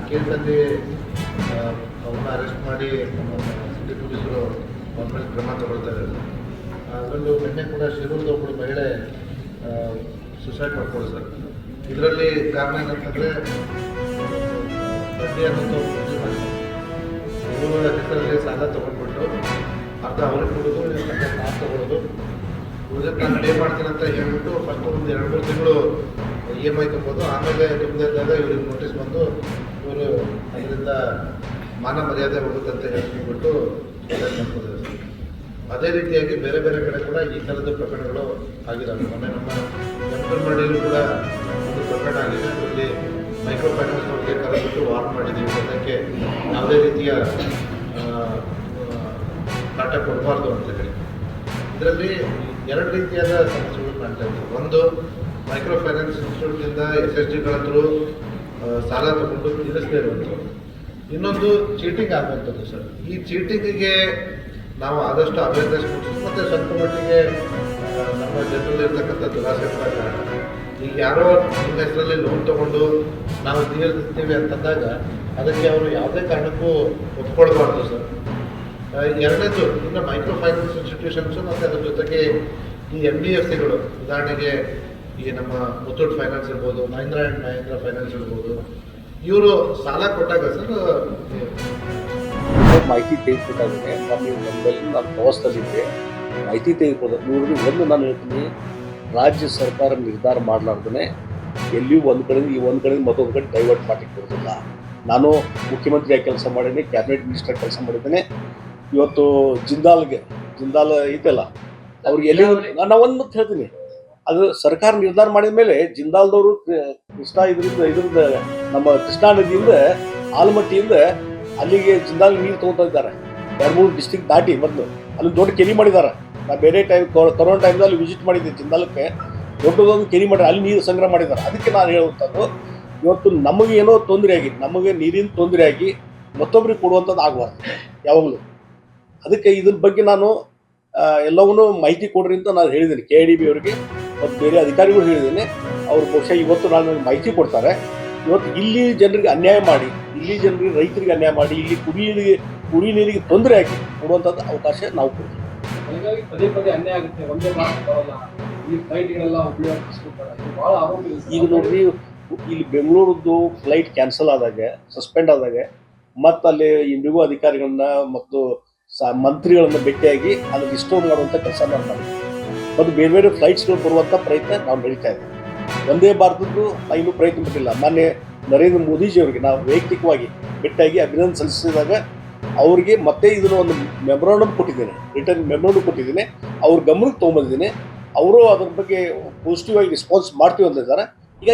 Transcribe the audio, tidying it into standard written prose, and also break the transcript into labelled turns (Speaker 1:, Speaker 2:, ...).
Speaker 1: ಕೇಸಲ್ಲಿ ಅವ್ರನ್ನ ಅರೆಸ್ಟ್ ಮಾಡಿ ನಮ್ಮ ಸಿಟಿ ಪೊಲೀಸರು ಅವ್ರ ಮೇಲೆ ಕ್ರಮ ತಗೊಳ್ತಾ ಇದ್ದಾರೆ. ಅದರಲ್ಲೂ ನಿನ್ನೆ ಕೂಡ ಶಿರೂರದ ಒಬ್ಬಳು ಮಹಿಳೆ ಸುಸೈಡ್ ಮಾಡ್ಕೊಳ್ಳಿ ಸರ್. ಇದರಲ್ಲಿ ಕಾರಣ ಏನಂತಂದರೆ ಬಡ್ಡಿ ಅನ್ನೋದು ಇವುಗಳ ಹೆಸರಲ್ಲಿ ಸಾಲ ತೊಗೊಂಡ್ಬಿಟ್ಟು ಅರ್ಧ ಅವ್ರಿಗೆ ಕೊಡೋದು ಅರ್ಧ ನಾವು ತೊಗೊಳ್ಳೋದು. ಉಳಿದಕ್ಕೆ ನಾನು ಏನು ಮಾಡ್ತೀನಿ ಅಂತ ಹೇಳ್ಬಿಟ್ಟು ಫಸ್ಟ್ ಒಂದು 2-3 ತಿಂಗಳು EMI ತುಂಬೋದು. ಆಮೇಲೆ ನಿಮ್ಮದಿದ್ದಾಗ ಇವ್ರಿಗೆ ನೋಟಿಸ್ ಬಂದು ಇವರು ಅದರಿಂದ ಮಾನ ಮರ್ಯಾದೆ ಹೋಗುತ್ತಂತ ಹೇಳ್ಬಿಟ್ಟು ಮಾಡ್ಕೋತಾರೆ ಸರ್. ಅದೇ ರೀತಿಯಾಗಿ ಬೇರೆ ಬೇರೆ ಕಡೆ ಕೂಡ ಈ ಥರದ ಪ್ರಕರಣಗಳು ಆಗಿದ್ದಾವೆ. ಮೊನ್ನೆ ನಮ್ಮ ಯಮಕನಮರಡಿಯಲ್ಲೂ ಕೂಡ ಒಂದು ಪ್ರಕರಣ ಆಗಿದೆ. ಅದರಲ್ಲಿ ಮೈಕ್ರೋ ಫೈನಾನ್ಸ್ ಅವ್ರಿಗೆ ಕರೆದ್ಬಿಟ್ಟು ವಾರ್ನ್ ಮಾಡಿದ್ದೀವಿ, ಅದಕ್ಕೆ ಯಾವುದೇ ರೀತಿಯ ಕಾಟ ಕೊಡಬಾರ್ದು ಅಂತ ಹೇಳಿ. ಇದರಲ್ಲಿ 2 ರೀತಿಯಾದ ಸಮಸ್ಯೆಗಳು ಕಾಣ್ತಾ ಇದ್ದೀವಿ. ಒಂದು, ಮೈಕ್ರೋ ಫೈನಾನ್ಸ್ ಇನ್ಸ್ಟಿಟ್ಯೂಟ್ನಿಂದ SSGಗಳ ಥ್ರೂ ಸಾಲ ತಗೊಂಡು ತೀರಿಸದೇ ಇರುವಂಥದ್ದು. ಇನ್ನೊಂದು, ಚೀಟಿಂಗ್ ಆಗುವಂಥದ್ದು ಸರ್. ಈ ಚೀಟಿಂಗಿಗೆ ನಾವು ಆದಷ್ಟು ಅವೇರ್ನೆಸ್ ಕೊಡಿಸೋದು ಮತ್ತು ಸ್ವಲ್ಪ ಮಟ್ಟಿಗೆ ನಮ್ಮ ಜನರಲ್ಲಿರ್ತಕ್ಕಂಥ ದುರಾಸೆ ಕೂಡ ಕಾರಣ. ಈಗ ಯಾರೋ ನಿಮ್ಮ ಹೆಸರಲ್ಲಿ ಲೋನ್ ತೊಗೊಂಡು ನಾವು ತೀರಿಸ್ತೀವಿ ಅಂತಂದಾಗ ಅದಕ್ಕೆ ಅವರು ಯಾವುದೇ ಕಾರಣಕ್ಕೂ ಒಪ್ಕೊಳ್ಬಾರ್ದು ಸರ್. ಎರಡನೇದು, ಇನ್ನು ಮೈಕ್ರೋ ಫೈನಾನ್ಸ್ ಇನ್ಸ್ಟಿಟ್ಯೂಷನ್ಸು ಮತ್ತು ಅದ್ರ ಜೊತೆಗೆ ಈ NBFCಗಳು, ಉದಾಹರಣೆಗೆ ಈ ನಮ್ಮ ಮುತ್ತೂಟ್ ಫೈನಾನ್ಸ್ ಇರ್ಬೋದು, ಮಹೀಂದ್ರ ಆ್ಯಂಡ್ ಮಹೀಂದ್ರ ಫೈನಾನ್ಸ್ ಇರ್ಬೋದು, ಇವರು ಸಾಲ ಕೊಟ್ಟಾಗ ಸರ್
Speaker 2: ಮಾಹಿತಿ ತೆಗೆದುಕೊಟ್ಟಾದ್ರೆ ನಾನು ಪ್ರವಾಸದಲ್ಲಿದ್ದೆ, ಮಾಹಿತಿ ತೆಗೆದುಕೊಂಡು ಇವ್ರಿಗೆ ಒಂದು ನಾನು ಹೇಳ್ತೀನಿ, ರಾಜ್ಯ ಸರ್ಕಾರ ನಿರ್ಧಾರ ಮಾಡಲಾರ್ದೇ ಎಲ್ಲಿಯೂ ಒಂದು ಕಡೆಯಿಂದ ಮತ್ತೊಂದು ಕಡೆ ಡೈವರ್ಟ್ ಮಾಡಲಿಕ್ಕೆ ಬರೋದಿಲ್ಲ. ನಾನು ಮುಖ್ಯಮಂತ್ರಿಯಾಗಿ ಕೆಲಸ ಮಾಡಿದ್ದೀನಿ, ಕ್ಯಾಬಿನೆಟ್ ಮಿನಿಸ್ಟರ್ ಕೆಲಸ ಮಾಡಿದ್ದೇನೆ. ಇವತ್ತು ಜಿಂದಾಲ್ ಐತಲ್ಲ, ಅವ್ರಿಗೆ ಎಲ್ಲಿ ನಾವು ಒಂದು ಮತ್ತೆ ಹೇಳ್ತೀನಿ, ಅದು ಸರ್ಕಾರ ನಿರ್ಧಾರ ಮಾಡಿದ ಮೇಲೆ ಜಿಂದಾಲ್ದವರು ಇದ್ರದ್ದು ನಮ್ಮ ಕೃಷ್ಣಾ ನದಿಯಿಂದ ಆಲಮಟ್ಟಿಯಿಂದ ಅಲ್ಲಿಗೆ ಜಿಂದಾಲ್ ನೀರು ತೊಗೊತಾ ಇದ್ದಾರೆ. 2-3 ಡಿಸ್ಟ್ರಿಕ್ಟ್ ದಾಟಿ ಮೊದಲು ಅಲ್ಲಿ ದೊಡ್ಡ ಕೆರೆ ಮಾಡಿದ್ದಾರೆ. ನಾನು ಬೇರೆ ಟೈಮ್ ಕೊರೋನಾ ಟೈಮ್ದಲ್ಲಿ ವಿಸಿಟ್ ಮಾಡಿದ್ದೆ ಜಿಂದಾಲಕ್ಕೆ. ದೊಡ್ಡದೊಂದು ಕೆರೆ ಮಾಡಿದ್ದಾರೆ, ಅಲ್ಲಿ ನೀರು ಸಂಗ್ರಹ ಮಾಡಿದ್ದಾರೆ. ಅದಕ್ಕೆ ನಾನು ಹೇಳುವಂಥದ್ದು, ಇವತ್ತು ನಮಗೆ ಏನೋ ತೊಂದರೆ ಆಗಿ, ನಮಗೆ ನೀರಿನ ತೊಂದರೆ ಆಗಿ ಮತ್ತೊಬ್ಬರಿಗೆ ಕೊಡುವಂಥದ್ದು ಆಗಬಾರ್ದು ಯಾವಾಗಲೂ. ಅದಕ್ಕೆ ಇದ್ರ ಬಗ್ಗೆ ನಾನು ಎಲ್ಲವನ್ನೂ ಮಾಹಿತಿ ಕೊಡ್ರಿ ಅಂತ ನಾನು ಹೇಳಿದ್ದೀನಿ KIDB ಅವರಿಗೆ ಮತ್ತು ಬೇರೆ ಅಧಿಕಾರಿಗಳು ಹೇಳಿದ್ದೀನಿ. ಅವರು ಬಹುಶಃ ಇವತ್ತು ನಾನು ಮಾಹಿತಿ ಕೊಡ್ತಾರೆ. ಇವತ್ತು ಇಲ್ಲಿ ಜನರಿಗೆ ಅನ್ಯಾಯ ಮಾಡಿ, ಇಲ್ಲಿ ಜನರಿಗೆ ರೈತರಿಗೆ ಅನ್ಯಾಯ ಮಾಡಿ, ಇಲ್ಲಿ ಕುಡಿ ನೀರಿಗೆ ತೊಂದರೆ ಆಗಿ ಕೊಡುವಂಥದ್ದು ಅವಕಾಶ ನಾವು ಕೊಡ್ತೀವಿ.
Speaker 3: ಹಾಗಾಗಿ ಪದೇ ಅನ್ಯಾಯ ಆಗುತ್ತೆ. ಒಂದೇ ಮಾತು ಬರೋಲ್ಲ, ಈ ಫ್ಲೈಟ್ಗಳೆಲ್ಲ
Speaker 2: ಈಗ ನೋಡ್ರಿ, ಇಲ್ಲಿ ಬೆಂಗಳೂರದ್ದು ಫ್ಲೈಟ್ ಕ್ಯಾನ್ಸಲ್ ಆದಾಗ, ಸಸ್ಪೆಂಡ್ ಆದಾಗ, ಮತ್ತು ಅಲ್ಲಿ ಇಂಡಿಗೋ ಅಧಿಕಾರಿಗಳನ್ನ ಮತ್ತು ಮಂತ್ರಿಗಳನ್ನ ಭೇಟಿಯಾಗಿ ಅದಕ್ಕೆ ರಿಸ್ಟೋರ್ ಮಾಡುವಂಥ ಕೆಲಸ ನಾವು ಮಾಡಿದ್ವಿ. ಮತ್ತು ಬೇರೆ ಬೇರೆ ಫ್ಲೈಟ್ಸ್ಗಳು ಬರುವಂಥ ಪ್ರಯತ್ನ ನಾವು ನಡೀತಾ ಇದ್ದೀವಿ. ಒಂದೇ ಭಾರತದ್ದು ಇನ್ನೂ ಪ್ರಯತ್ನ ಪಟ್ಟಿಲ್ಲ. ಮಾನ್ಯ ನರೇಂದ್ರ ಮೋದಿಜಿಯವರಿಗೆ ನಾವು ವೈಯಕ್ತಿಕವಾಗಿ ಭೇಟಿಯಾಗಿ ಅಭಿನಂದನೆ ಸಲ್ಲಿಸಿದಾಗ ಅವ್ರಿಗೆ ಮತ್ತೆ ಇದನ್ನು ಒಂದು ಮೆಮೊರಾಂಡಮ್ ಕೊಟ್ಟಿದ್ದೇನೆ, ರಿಟರ್ನ್ ಮೆಮೊರಾಂಡಮ್ ಕೊಟ್ಟಿದ್ದೀನಿ. ಅವ್ರ ಗಮನಕ್ಕೆ ತೊಗೊಂಬಂದಿದ್ದೀನಿ. ಅವರು ಅದ್ರ ಬಗ್ಗೆ ಪಾಸಿಟಿವ್ ಆಗಿ ರೆಸ್ಪಾನ್ಸ್ ಮಾಡ್ತೀವಿ ಅಂತಿದ್ದಾರೆ. ಈಗ